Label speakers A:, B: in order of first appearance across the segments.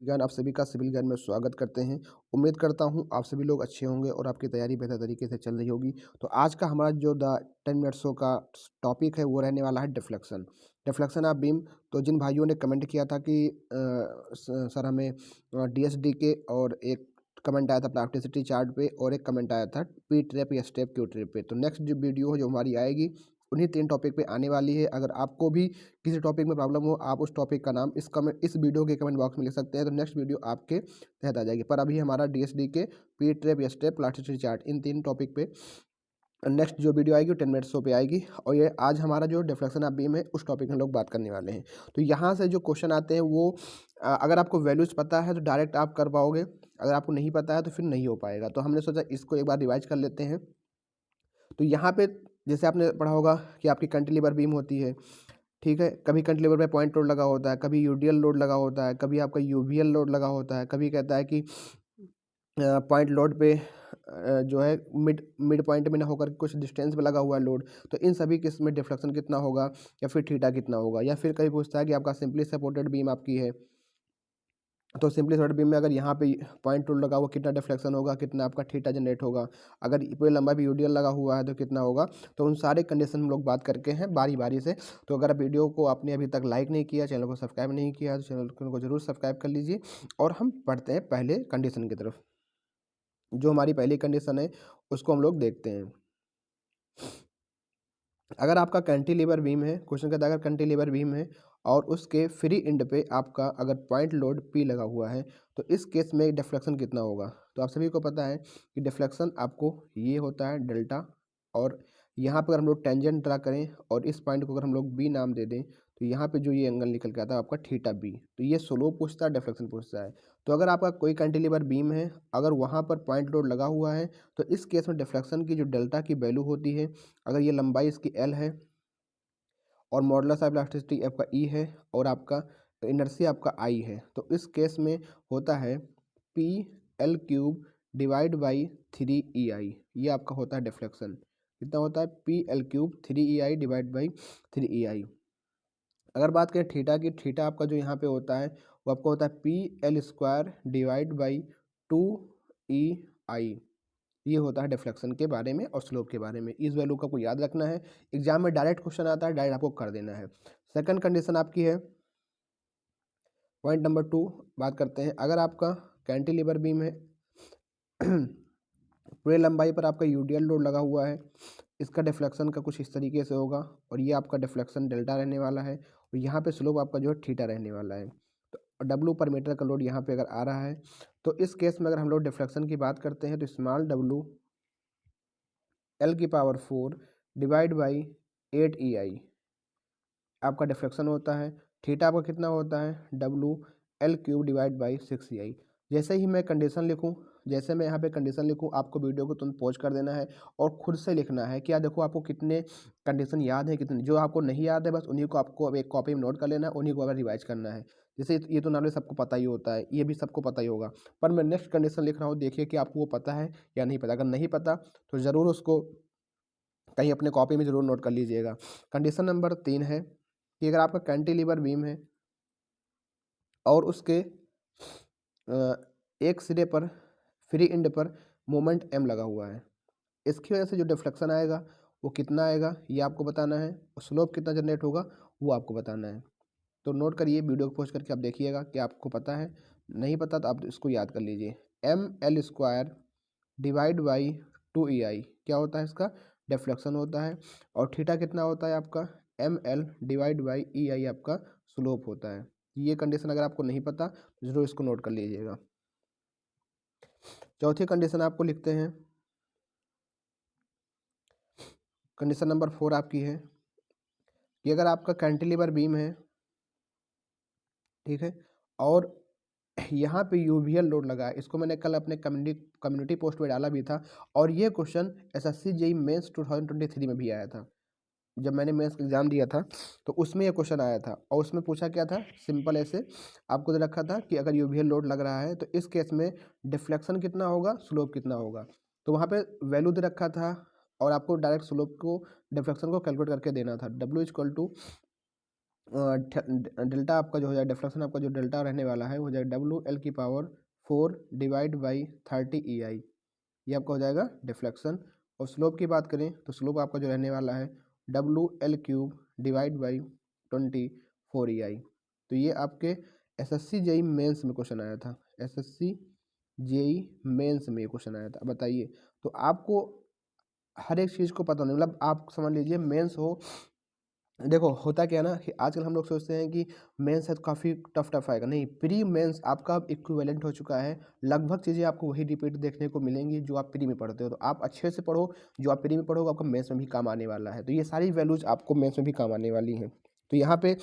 A: ज्ञान आप सभी का सिविल ज्ञान में स्वागत करते हैं। उम्मीद करता हूँ आप सभी लोग अच्छे होंगे और आपकी तैयारी बेहतर तरीके से चल रही होगी। तो आज का हमारा जो द 10 मिनट शो का टॉपिक है वो रहने वाला है डिफ्लेक्शन। Deflection of beam. तो जिन भाइयों ने कमेंट किया था कि सर हमें डीएसडी के और एक कमेंट आया था प्लास्टिसिटी चार्ट पे और एक कमेंट आया था पी ट्रैप या स्टेप क्यू ट्रैप पे। तो नेक्स्ट जो वीडियो जो हमारी आएगी उन्हीं 3 टॉपिक पे आने वाली है। अगर आपको भी किसी टॉपिक में प्रॉब्लम हो आप उस टॉपिक का नाम इस वीडियो के कमेंट बॉक्स में लिख सकते हैं, तो नेक्स्ट वीडियो आपके तहत आ जाएगी। पर अभी हमारा डीएसडी के पी ट्रैप या स्टेप प्लास्टिसिटी चार्ट इन 3 टॉपिक पे नेक्स्ट जो वीडियो आएगी वो 10 मिनट शो पे आएगी। और ये आज हमारा जो डिफ्लेक्शन ऑफ बीम है उस टॉपिक में हम लोग बात करने वाले हैं। तो यहाँ से जो क्वेश्चन आते हैं वो अगर आपको वैल्यूज पता है तो डायरेक्ट आप कर पाओगे, अगर आपको नहीं पता है तो फिर नहीं हो पाएगा। तो हमने सोचा इसको एक बार रिवाइज कर लेते हैं। तो यहाँ पे जैसे आपने पढ़ा होगा कि आपकी कैंटिलीवर बीम होती है, ठीक है। कभी कैंटिलीवर पे पॉइंट लोड लगा होता है, कभी यूडीएल लोड लगा होता है, कभी आपका यूवीएल लोड लगा होता है, कभी कहता है कि पॉइंट लोड पे जो है मिड मिड पॉइंट में ना होकर कुछ डिस्टेंस पे लगा हुआ है लोड। तो इन सभी केस में डिफ्लेक्शन कितना होगा या फिर थीटा कितना होगा। या फिर कभी पूछता है कि आपका सिंपली सपोर्टेड बीम आपकी है, तो सिंपली सपोर्टेड बीम में अगर यहाँ पे पॉइंट टूल लगा हुआ कितना डिफ्लेक्शन होगा, कितना आपका थीटा जनरेट होगा। अगर पूरे लंबाई पे यूडीएल लगा हुआ है तो कितना होगा। तो उन सारे कंडीशन हम लोग बात करके हैं बारी बारी से। तो अगर वीडियो को आपने अभी तक लाइक नहीं किया, चैनल को सब्सक्राइब नहीं किया, तो चैनल को जरूर सब्सक्राइब कर लीजिए। और हम पढ़ते हैं पहले कंडीशन की तरफ। जो हमारी पहली कंडीशन है उसको हम लोग देखते हैं। अगर आपका कैंटिलीवर बीम है, क्वेश्चन कहता है अगर कैंटिलीवर बीम है और उसके फ्री एंड पे आपका अगर पॉइंट लोड पी लगा हुआ है तो इस केस में डिफ्लेक्शन कितना होगा। तो आप सभी को पता है कि डिफ्लेक्शन आपको ये होता है डेल्टा। और यहाँ पर अगर हम लोग टेंजेंट ड्रा करें और इस पॉइंट को अगर हम लोग बी नाम दे दें तो यहाँ पे जो ये एंगल निकल के आता है आपका थीटा बी। तो ये स्लोप पूछता है, डिफ्लेक्शन पूछता है। तो अगर आपका कोई कैंटिलीवर बीम है, अगर वहाँ पर पॉइंट लोड लगा हुआ है तो इस केस में डिफ्लेक्शन की जो डेल्टा की वैल्यू होती है, अगर ये लंबाई इसकी एल है और मॉडुलस ऑफ इलास्टिसिटी आपका ई है और आपका इनर्शिया आपका आई है, तो इस केस में होता है P L cube divide by 3 EI। ये आपका होता है डिफ्लेक्शन। कितना होता है P L cube 3 EI divide by 3 EI। अगर बात करें थीटा की, थीटा आपका जो यहाँ पे होता है वो आपका होता है P L square divide by 2 EI। ये होता है डिफ्लेक्शन के बारे में और स्लोप के बारे में। इस वैल्यू का आपको याद रखना है, एग्जाम में डायरेक्ट क्वेश्चन आता है, डायरेक्ट आपको कर देना है। सेकंड कंडीशन आपकी है पॉइंट नंबर 2। बात करते हैं अगर आपका कैंटिलीवर बीम है पूरे लंबाई पर आपका यूडीएल लोड लगा हुआ है, इसका डिफ्लेक्शन का कुछ इस तरीके से होगा और ये आपका डिफ्लेक्शन डेल्टा रहने वाला है और यहाँ पे स्लोप आपका जो है थीटा रहने वाला है। तो डब्लू पर मीटर का लोड यहाँ पे अगर आ रहा है तो इस केस में अगर हम लोग डिफ्लेक्शन की बात करते हैं तो स्मॉल डब्लू एल की पावर 4 डिवाइड बाई 8 EI आपका डिफ्लेक्शन होता है। थीटा आपका कितना होता है W L cube divide by 6 EI। जैसे ही मैं कंडीशन लिखूं, जैसे मैं यहाँ पे कंडीशन लिखूं, आपको वीडियो को तुरंत पॉज कर देना है और खुद से लिखना है। क्या देखो आपको कितने कंडीशन याद है, कितने जो आपको नहीं याद है बस उन्हीं को आपको अब एक कॉपी में नोट कर लेना है, उन्हीं को अगर रिवाइज करना है। जैसे ये तो नॉर्मली सबको पता ही होता है, ये भी सबको पता ही होगा। पर मैं नेक्स्ट कंडीशन लिख रहा हूँ, देखिए कि आपको वो पता है या नहीं पता। अगर नहीं पता तो ज़रूर उसको कहीं अपने कॉपी में ज़रूर नोट कर लीजिएगा। कंडीशन नंबर 3 है कि अगर आपका कैंटिलीवर बीम है और उसके एक सिरे पर फ्री एंड पर मोमेंट m लगा हुआ है, इसकी वजह से जो डिफ्लेक्शन आएगा वो कितना आएगा ये आपको बताना है और स्लोप कितना जनरेट होगा वो आपको बताना है। तो नोट करिए, वीडियो को पॉज करके आप देखिएगा कि आपको पता है, नहीं पता तो आप इसको याद कर लीजिए। ML² डिवाइड बाई 2 EI क्या होता है, इसका डिफ्लेक्शन होता है। और थीटा कितना होता है आपका ML डिवाइड बाई EI आपका स्लोप होता है। ये कंडीशन अगर आपको नहीं पता तो जरूर इसको नोट कर लीजिएगा। चौथी कंडीशन आपको लिखते हैं, कंडीशन नंबर 4 आपकी है कि अगर आपका कैंटिलीवर बीम है, ठीक है, और यहाँ पे यूवीएल लोड लगा है। इसको मैंने कल अपने कम्युनिटी पोस्ट पे डाला भी था और ये क्वेश्चन एसएससी जेईई मेंस 2023 में भी आया था। जब मैंने मेंस एग्जाम दिया था तो उसमें ये क्वेश्चन आया था और उसमें पूछा क्या था, सिंपल ऐसे आपको दे रखा था कि अगर यूवीएल लोड लग रहा है तो इस केस में डिफ्लेक्शन कितना होगा, स्लोप कितना होगा। तो वहाँ पे वैल्यू दे रखा था और आपको डायरेक्ट स्लोप को डिफ्लेक्शन को कैलकुलेट करके देना था। W इक्वल टू डेल्टा आपका जो हो जाएगा डिफ्लेक्शन आपका जो डेल्टा रहने वाला है वो हो जाएगा WL⁴ डिवाइड बाई 30 EI, ये आपका हो जाएगा डिफ्लेक्शन। और स्लोप की बात करें तो स्लोप आपका जो रहने वाला है WL³ डिवाइड बाई 24 EI। तो ये आपके SSC JEE मेंस में क्वेश्चन आया था, SSC JEE मेंस में ये क्वेश्चन आया था। बताइए, तो आपको हर एक चीज़ को पता नहीं, मतलब आप समझ लीजिए मेंस हो, देखो होता क्या है ना कि आजकल हम लोग सोचते हैं कि मेंस है तो काफ़ी टफ आएगा, नहीं, प्री मेंस आपका अब इक्विवेलेंट हो चुका है। लगभग चीज़ें आपको वही रिपीट देखने को मिलेंगी जो आप प्री में पढ़ते हो, तो आप अच्छे से पढ़ो, जो आप प्री में पढ़ोगे आपको मेंस में भी काम आने वाला है। तो ये सारी वैल्यूज आपको मेंस में भी काम आने वाली हैं। तो यहाँ पे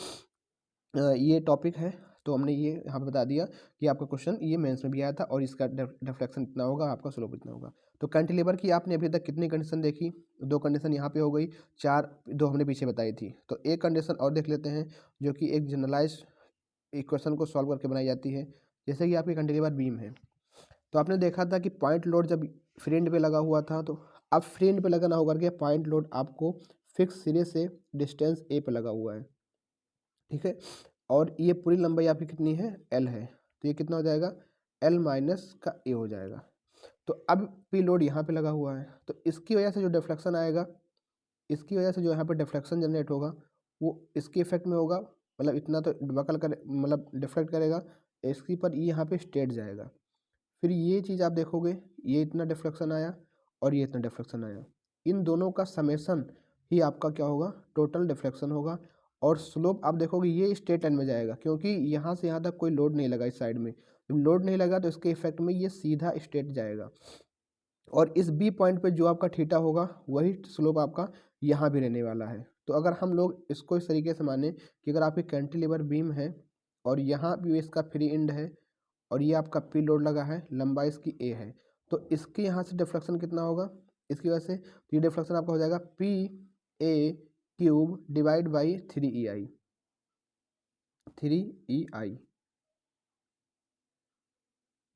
A: ये टॉपिक है, तो हमने ये यहाँ पे बता दिया कि आपका क्वेश्चन ये मेंस में भी आया था और इसका डिफ्लेक्शन इतना होगा, आपका स्लोप इतना होगा। तो कैंटिलीवर की आपने अभी तक कितनी कंडीशन देखी? 2 कंडीशन यहाँ पे हो गई, 4 2 हमने पीछे बताई थी। तो एक कंडीशन और देख लेते हैं जो कि एक जनरलाइज्ड इक्वेशन को सॉल्व करके बनाई जाती है। जैसे कि आपकी कैंटिलीवर बीम है, तो आपने देखा था कि पॉइंट लोड जब फ्री एंड पे लगा हुआ था, तो अब फ्री एंड पे लगा ना होकर के पॉइंट लोड आपको फिक्स सिरे से डिस्टेंस ए पे लगा हुआ है, ठीक है। और ये पूरी लंबाई आपकी कितनी है? L है, तो ये कितना हो जाएगा? L माइनस का A हो जाएगा। तो अब पी लोड यहाँ पे लगा हुआ है, तो इसकी वजह से जो डिफ्लेक्शन आएगा, इसकी वजह से जो यहाँ पे डिफ्लेक्शन जनरेट होगा वो इसके इफेक्ट में होगा, मतलब इतना तो बकल कर मतलब डिफ्लेक्ट करेगा, इसकी पर ये यहाँ पे स्ट्रेट जाएगा। फिर ये चीज़ आप देखोगे, ये इतना डिफ्लेक्शन आया और ये इतना डिफ्लेक्शन आया, इन दोनों का समेसन ही आपका क्या होगा? टोटल डिफ्लेक्शन होगा। और स्लोप आप देखोगे ये स्ट्रेट लाइन में जाएगा, क्योंकि यहाँ से यहाँ तक कोई लोड नहीं लगा इस साइड में, जब लोड नहीं लगा तो इसके इफेक्ट में ये सीधा स्ट्रेट जाएगा। और इस बी पॉइंट पे जो आपका थीटा होगा वही स्लोप आपका यहाँ भी रहने वाला है। तो अगर हम लोग इसको इस तरीके से माने कि अगर आपकी कैंटिलीवर बीम है और यहाँ भी इसका फ्री एंड है और ये आपका पी लोड लगा है, लंबाई इसकी ए है, तो इसके यहाँ से डिफ्लेक्शन कितना होगा? इसकी वजह से ये डिफ्लेक्शन आपका हो जाएगा PA³ divide by 3EI, 3EI,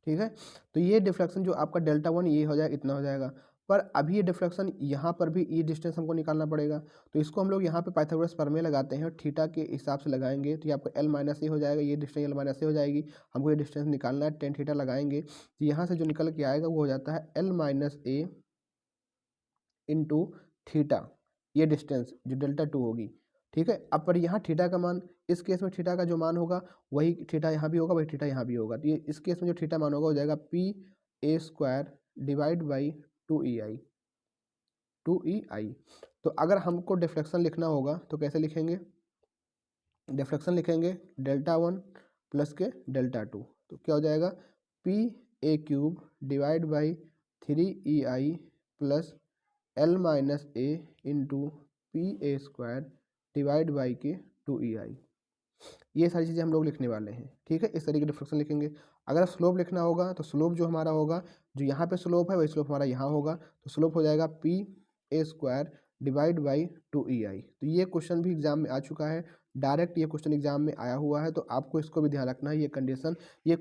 A: ठीक है। तो ये डिफ्लेक्शन जो आपका डेल्टा 1 ये हो जाएगा, इतना हो जाएगा। पर अभी ये डिफ्लेक्शन यहाँ पर भी ये डिस्टेंस हमको निकालना पड़ेगा, तो इसको हम लोग यहाँ पे पाइथागोरस प्रमेय लगाते हैं और थीटा के हिसाब से लगाएंगे, तो ये आपका L माइनस ए हो जाएगा, ये डिस्टेंस L माइनस ए हो जाएगी। हमको ये डिस्टेंस निकालना है, टेन थीटा लगाएंगे, तो यहाँ से जो निकल के आएगा वो हो जाता है L माइनस ए इंटू थीटा, ये डिस्टेंस जो डेल्टा 2 होगी, ठीक है। अब पर यहाँ थीटा का मान, इस केस में थीटा का जो मान होगा वही थीटा यहाँ भी होगा, वही थीटा यहाँ भी होगा, तो ये इस केस में जो थीटा मान होगा हो जाएगा PA² divide by 2EI, 2EI। तो अगर हमको डिफ्लेक्शन लिखना होगा तो कैसे लिखेंगे? डिफ्लेक्शन लिखेंगे डेल्टा 1 प्लस के डेल्टा 2, तो क्या हो जाएगा? PA³ divide by 3EI plus L minus A into PA² divide by के 2EI। ये सारी चीज़ें हम लोग लिखने वाले हैं, ठीक है। इस तरीके डिफ्लेक्शन लिखेंगे। अगर स्लोप लिखना होगा तो स्लोप जो हमारा होगा, जो यहाँ पे स्लोप है वही स्लोप हमारा यहाँ होगा, तो स्लोप हो जाएगा PA² डिवाइड बाई 2EI। तो ये क्वेश्चन भी एग्जाम में आ चुका है, डायरेक्ट ये क्वेश्चन एग्जाम में आया हुआ है, तो आपको इसको भी ध्यान रखना है। ये कंडीशन, ये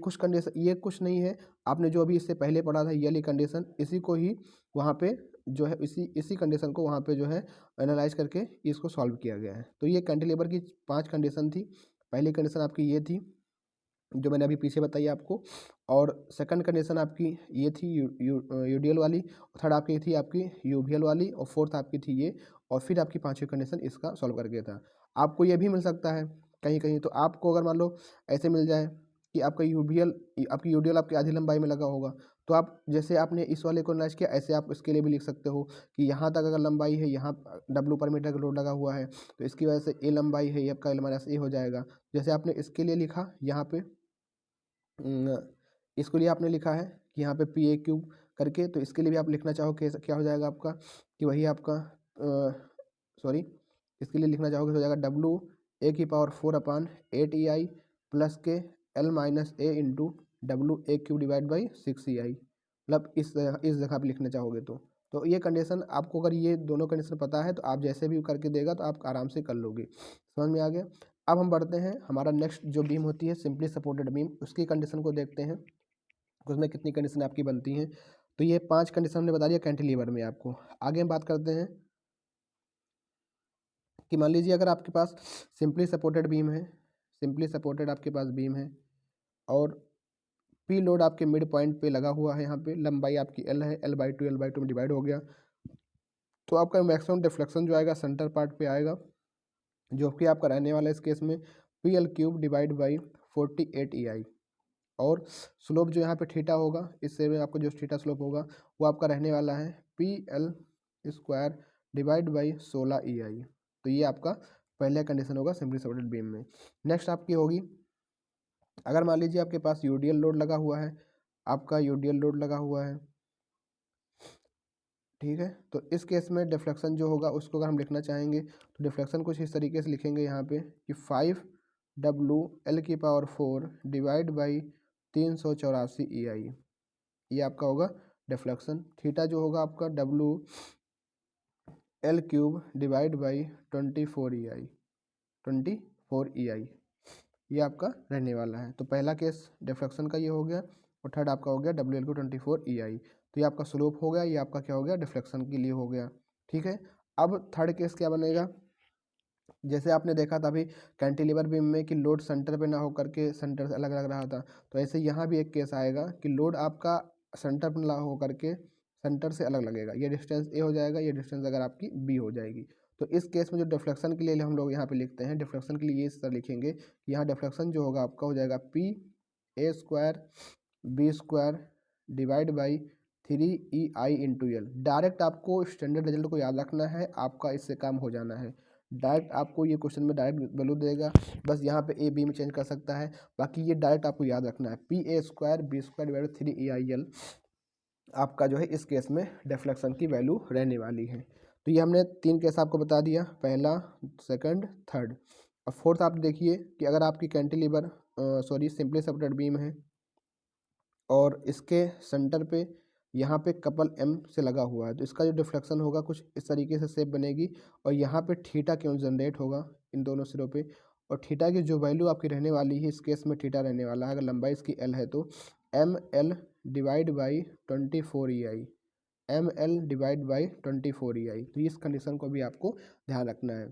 A: कुछ नहीं है, आपने जो अभी इससे पहले पढ़ा था ये वाली कंडीशन, इसी को ही वहाँ पे जो है इसी कंडीशन को वहाँ पे जो है एनालाइज करके इसको सॉल्व किया गया है। तो ये कैंटिलीवर की 5 कंडीशन थी। पहली कंडीशन आपकी ये थी जो मैंने अभी पीछे बताई आपको, और सेकंड कंडीशन आपकी ये थी यूडियल वाली, थर्ड आपकी थी आपकी यूवियल वाली, और फोर्थ आपकी थी ये, और फिर आपकी पांचवी कंडीशन इसका सॉल्व करके था। आपको ये भी मिल सकता है कहीं कहीं, तो आपको अगर मान लो ऐसे मिल जाए कि आपका यूडियल आपकी आधी लंबाई में लगा होगा, तो आप जैसे आपने इस वाले को एनालाइज किया ऐसे आप इसके लिए भी लिख सकते हो कि यहाँ तक अगर लंबाई है, यहाँ W/मीटर का लोड लगा हुआ है, तो इसकी वजह से ए लंबाई है, ये आपका L माइनस ए हो जाएगा। जैसे आपने इसके लिए लिखा यहाँ पे इसके लिए आपने लिखा है कि यहाँ पे PA³ करके, तो इसके लिए भी आप लिखना चाहो कैसे, क्या हो जाएगा आपका कि वही आपका सॉरी, इसके लिए लिखना चाहोगे तो हो जाएगा WA⁴/8EI प्लस के L minus A into WA³ divide by 6EI, मतलब इस जगह पे लिखना चाहोगे तो ये कंडीशन आपको, अगर ये दोनों कंडीशन पता है तो आप जैसे भी करके देगा तो आप आराम से कर लोगे। समझ में आ गया? अब हम बढ़ते हैं, हमारा नेक्स्ट जो बीम होती है सिंपली सपोर्टेड बीम, उसकी कंडीशन को देखते हैं, उसमें कितनी कंडीशन आपकी बनती हैं। तो ये 5 कंडीशन हमने बता दिया कैंटिलीवर में आपको। आगे हम बात करते हैं कि मान लीजिए अगर आपके पास सिंपली सपोर्टेड बीम है, सिंपली सपोर्टेड आपके पास बीम है और पी लोड आपके मिड पॉइंट पे लगा हुआ है, यहाँ पे लंबाई आपकी एल है, एल बाई टू में डिवाइड हो गया, तो आपका मैक्सिमम डिफ्लेक्शन जो आएगा सेंटर पार्ट पे आएगा, जो कि आपका रहने वाला है इस केस में P L cube divide by 48 ई आई। और स्लोप जो यहाँ पे थीटा होगा, इससे में आपको जो थीटा स्लोप होगा वो आपका रहने वाला है P L square divide by 16 ई आई। तो ये आपका पहला कंडीशन होगा सिंपली सपोर्टेड बीम में। नेक्स्ट आपकी होगी, अगर मान लीजिए आपके पास यूडीएल लोड लगा हुआ है, आपका यूडीएल लोड लगा हुआ है, ठीक है, तो इस केस में डिफ्लेक्शन जो होगा उसको अगर हम लिखना चाहेंगे तो डिफ्लेक्शन कुछ इस तरीके से लिखेंगे यहाँ पे कि 5 W L⁴ डिवाइड बाई 384 ई आई, ये आपका होगा डिफ्लेक्शन। थीटा जो होगा आपका WL³ डिवाइड बाई 24 ई आई, 24 ई आई, ये आपका रहने वाला है। तो पहला केस डिफ्लेक्शन का ये हो गया और थर्ड आपका हो गया WL को 24 ई आई। तो ये आपका स्लोप हो गया, ये आपका क्या हो गया डिफ्लेक्शन के लिए हो गया, ठीक है। अब थर्ड केस क्या बनेगा, जैसे आपने देखा था अभी कैंटिलीवर बीम में कि लोड सेंटर पे ना होकर के सेंटर से अलग अलग रहा था, तो ऐसे यहाँ भी एक केस आएगा कि लोड आपका सेंटर पर ना होकर के सेंटर से अलग लगेगा, ये डिस्टेंस ए हो जाएगा, ये डिस्टेंस अगर आपकी बी हो जाएगी। तो इस केस में जो डिफ्लेक्शन के लिए हम लोग यहाँ पे लिखते हैं, डिफ्लेक्शन के लिए ये इस तरह लिखेंगे कि यहाँ डिफ्लेक्शन जो होगा आपका हो जाएगा P(A²B² divide by 3EI/L। Direct आपको स्टैंडर्ड रिजल्ट को याद रखना है, आपका इससे काम हो जाना है। डायरेक्ट आपको ये क्वेश्चन में डायरेक्ट वैल्यू देगा, बस यहाँ पे ए बी में चेंज कर सकता है, बाकी ये डायरेक्ट आपको याद रखना है P(A²B² डिवाइड 3EI/L आपका जो है इस केस में डिफ्लेक्शन की वैल्यू रहने वाली है। तो ये हमने 3 केस आपको बता दिया, पहला, सेकंड, थर्ड। अब फोर्थ आप देखिए कि अगर आपकी कैंटिलीवर सिंपली सपोर्टेड बीम है और इसके सेंटर पे यहाँ पे कपल एम से लगा हुआ है, तो इसका जो डिफ्लेक्शन होगा कुछ इस तरीके से शेप बनेगी और यहाँ पे थीटा क्यों जनरेट होगा इन दोनों सिरों पे, और थीटा की जो वैल्यू आपकी रहने वाली है इस केस में थीटा रहने वाला है, अगर लंबाई इसकी एल है तो ML divide by 24 E I, ML divide by 24 ई आई। तो इस कंडीशन को भी आपको ध्यान रखना है।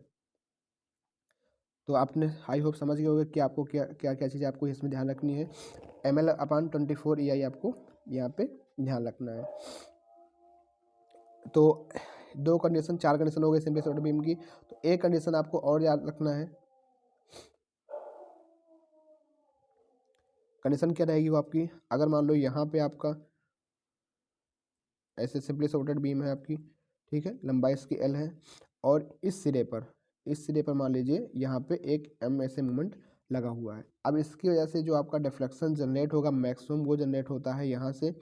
A: तो आपने आई होप समझ गए होंगे कि आपको क्या क्या क्या चीज़ें आपको इसमें ध्यान रखनी है। ML/24 ई आई आपको यहाँ पे ध्यान रखना है। तो 2 कंडीशन 4 कंडीशन हो गई सिंपली सपोर्टेड बीम की। तो एक कंडीशन आपको और याद रखना है, कंडीशन क्या रहेगी वो आपकी, अगर मान लो यहाँ पे आपका ऐसे सिंपली सपोर्टेड बीम है आपकी, ठीक है, लंबाई इसकी एल है और इस सिरे पर मान लीजिए यहाँ पे एक एम ऐसे मोमेंट लगा हुआ है। अब इसकी वजह से जो आपका डिफ्लेक्शन जनरेट होगा मैक्सिमम वो जनरेट होता है यहाँ से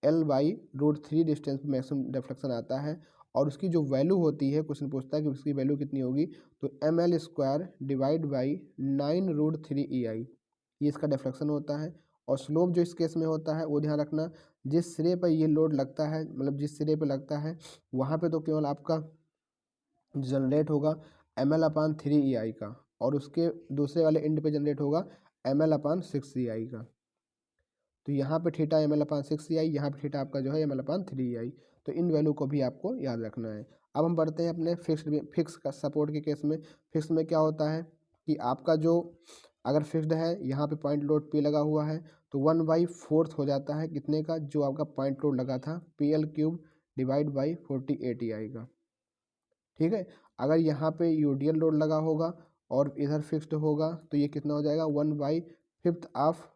A: L/√3 डिस्टेंस पे मैक्सिमम डिफ्लेक्शन आता है, और उसकी जो वैल्यू होती है, क्वेश्चन पूछता है कि उसकी वैल्यू कितनी होगी, तो ML² डिवाइड बाई 9√3 ई आई, ये इसका डिफ्लेक्शन होता है। और स्लोप जो इस केस में होता है वो ध्यान रखना, जिस सिरे पर ये लोड लगता है, मतलब जिस सिरे पे लगता है वहाँ पे तो केवल आपका जनरेट होगा ML/3 ई आई का, और उसके दूसरे वाले एंड पे जनरेट होगा ML/6 ई आई का। तो यहाँ पे थीटा ML/6 ई आई, यहाँ पे थीटा आपका जो है ML/3 ई आई। तो इन वैल्यू को भी आपको याद रखना है। अब हम बढ़ते हैं अपने फिक्स का सपोर्ट के केस में। फिक्स में क्या होता है कि आपका जो अगर फिक्स्ड है यहाँ पे पॉइंट लोड पे लगा हुआ है तो 1/4 हो जाता है कितने का, जो आपका पॉइंट लोड लगा था PL³ डिवाइड बाई 48 ई आई का, ठीक है। अगर यहाँ पे यूडीएल लोड लगा होगा और इधर फिक्स्ड होगा तो ये कितना हो जाएगा 1/5 ऑफ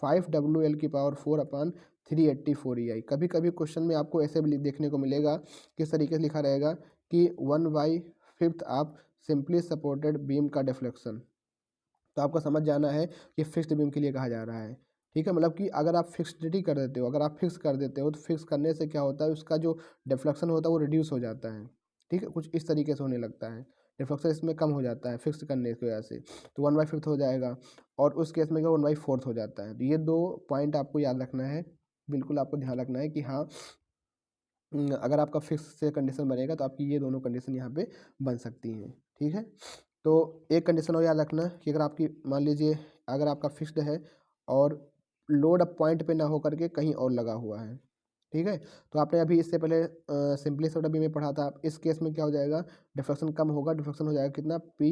A: 5W L⁴/384 ई आई। कभी कभी क्वेश्चन में आपको ऐसे भी देखने को मिलेगा, किस तरीके से लिखा रहेगा कि 1/5 ऑफ सिंपली सपोर्टेड बीम का डिफ्लेक्शन। तो आपको समझ जाना है कि फिक्स्ड बीम के लिए कहा जा रहा है, ठीक है। मतलब कि अगर आप फिक्सडिटी कर देते हो, अगर आप फिक्स कर देते हो तो फिक्स करने से क्या होता है, उसका जो डिफ्लेक्शन होता है वो रिड्यूस हो जाता है, ठीक है, कुछ इस तरीके से होने लगता है, डिफ्लेक्शन इसमें कम हो जाता है फिक्स करने की वजह से। तो 1/5 हो जाएगा और उस केस में क्या 1/4 हो जाता है। तो ये 2 पॉइंट आपको याद रखना है, बिल्कुल आपको ध्यान रखना है कि हाँ अगर आपका फिक्स से कंडीशन बनेगा तो आपकी ये दोनों कंडीशन यहाँ पे बन सकती हैं, ठीक है। तो एक कंडीशन और याद रखना कि अगर आपकी मान लीजिए अगर आपका फिक्स्ड है और लोड अब पॉइंट पे ना होकर के कहीं और लगा हुआ है, ठीक है? तो आपने अभी इससे पहले सिम्पलीसिटी भी में पढ़ा था। इस केस में क्या हो जाएगा, डिफ्रैक्शन कम होगा, डिफ्रैक्शन हो जाएगा कितना, P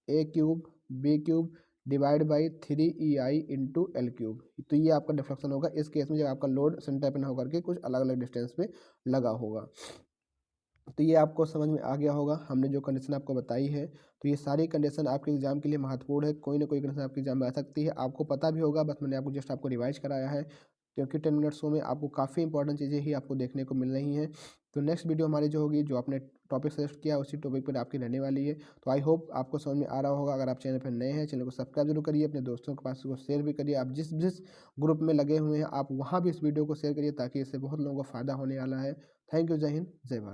A: A cube B cube divide by 3EI into L cube. तो ये आपका डिफ्रैक्शन होगा इस केस में जब आपका लोड सेंटर पे ना होकर के कुछ अलग अलग डिस्टेंस पे लगा होगा। तो ये आपको समझ में आ गया होगा, हमने जो कंडीशन आपको बताई है। तो ये सारी कंडीशन आपके एग्जाम के लिए महत्वपूर्ण है, कोई ना कोई कंडीशन आपके एग्जाम में आ सकती है, आपको पता भी होगा, बस मैंने आपको जस्ट आपको रिवाइज कराया है, क्योंकि 10 मिनट शो में आपको काफ़ी इंपॉर्टेंट चीज़ें ही आपको देखने को मिल रही हैं। तो नेक्स्ट वीडियो हमारी जो होगी, जो आपने टॉपिक सजेस्ट किया उसी टॉपिक पर आपकी रहने वाली है। तो आई होप आपको समझ में आ रहा होगा। अगर आप चैनल पर नए हैं, चैनल को सब्सक्राइब जरूर करिए, अपने दोस्तों के पास इसको शेयर भी करिए। आप जिस जिस ग्रुप में लगे हुए हैं आप वहाँ भी इस वीडियो को शेयर करिए, ताकि इससे बहुत लोगों को फ़ायदा होने वाला है। Thank you. जय हिंद, जय भारत।